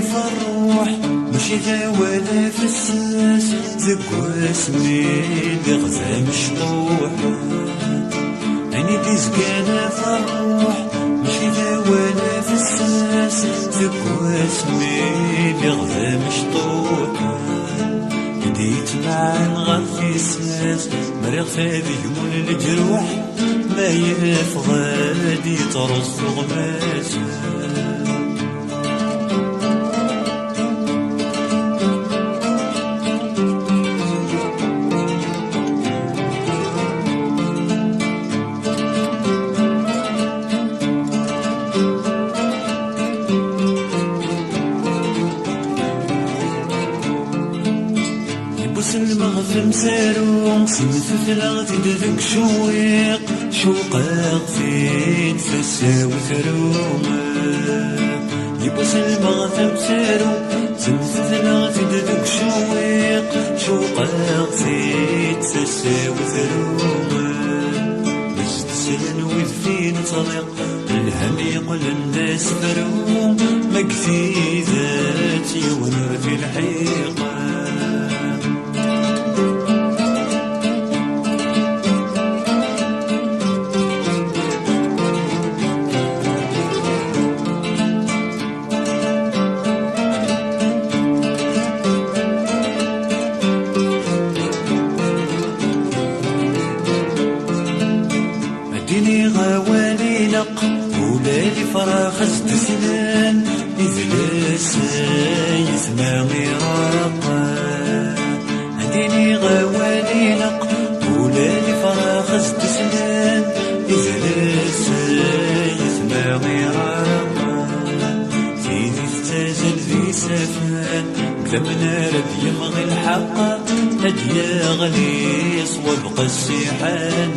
في الروح ماشي ذا ولا في الساس ذك اسمي بغزة مشطوح عيني تزكانا في الروح ماشي ذا ولا في الساس ذك اسمي بغزة مشطوح بديت مع نغفي الساس مريض فادي يمون الجروح ما يفغادي ترص غماس المغفم سارو سمت ثلاغتي دذك شويق شوقاق زيد فساو ثروم يبوس المغفم سارو سمت ثلاغتي دذك شويق شوقاق زيد فساو ثروم مجد سلن وذفين طريق الهم يقل الناس فروم مقتي ذاتي وانا في الحيقة فراخ تسنان إذلاس يسمع غراقا عنديني غوالي نق ولالي فراخ تسنان إذلاس يسمع غراقا سيدي تتازل في سفان كلمنا رد يمغي الحق هديا غليص وابقى السيحان